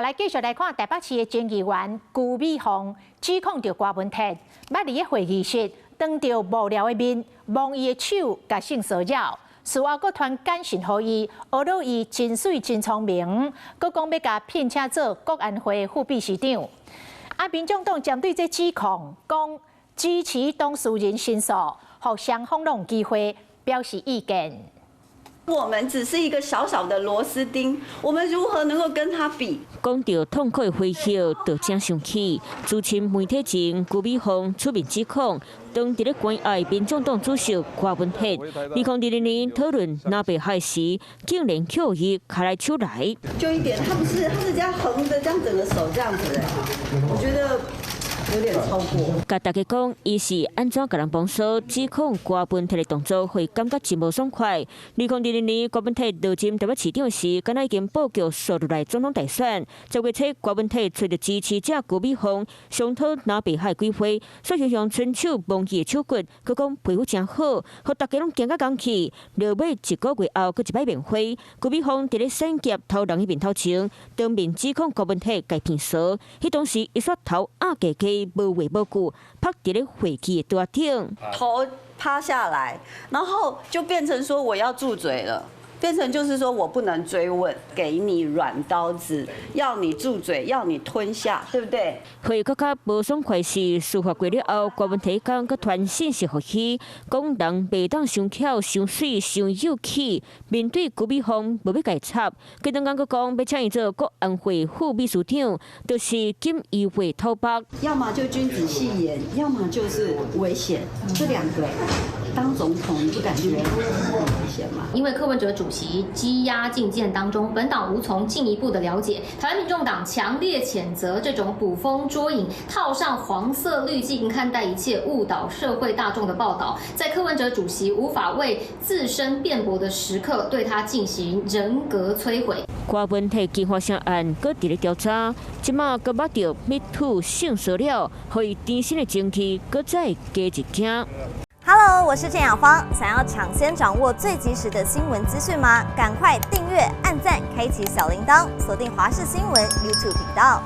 来继续来看台北市的前议员辜美凤指控着郭文铁，捌伫个会议室当着幕僚的面摸伊的手，甲性骚扰。事后佫传简讯予伊，学到伊真水真聪明，佫讲要甲聘请做国安会副秘书长。民众党针对这指控，讲支持当事人申诉，互双方拢有机会表示意见。 我们只是一个小小的螺丝钉，我们如何能够跟他比？讲到痛苦的回忆，就真生气。资深媒体人辜美凤出面指控，当伫咧关爱民众党主席郭文铁，2020年讨论南北海时，竟然叫伊开来手来。就一点，他是这样横的，这样整个手这样子的，我觉得。 有点超过。甲大家讲，伊是安怎甲人帮手指控郭文铁的动作，会感觉真无爽快。2020年郭文铁入任台北市长时，敢若已经布局输入来总统大选。10月初，郭文铁找着支持者辜美凤商讨南北海规划，所以用伸手摸伊的手骨，佮讲皮肤真好，互大家拢惊甲讲气。落尾1个月后，佮一摆面会，辜美凤伫咧闪夹偷人伊面头前，当面指控郭文铁改骗说，迄当时伊煞头压低低。 无话无句，趴伫咧会议的桌顶，头趴下来，然后就变成说我要住嘴了。 变成就是说我不能追问，给你软刀子，要你住嘴，要你吞下，对不对？会更加无爽快是司法过了后，郭文铁讲佮传信息互伊，讲人袂当伤巧、伤水、伤有气。面对辜美凤无要改插，佮当讲佮讲要请伊做国安会副秘书长，就是禁议会偷白。要么就君子戏言，要么就是危险，这两个。 当总统，你不感觉很危险吗？因为柯文哲主席羁押禁见当中，本党无从进一步的了解。台湾民众党强烈谴责这种捕风捉影、套上黄色滤镜看待一切、误导社会大众的报道，在柯文哲主席无法为自身辩驳的时刻，对他进行人格摧毁。郭文铁计划性案搁伫咧调查，即马搁捌到密土性骚扰，互伊甜心的情绪搁再加一惊。 Hello， 我是郑雅芳。想要抢先掌握最及时的新闻资讯吗？赶快订阅、按赞、开启小铃铛，锁定华视新闻 YouTube 频道。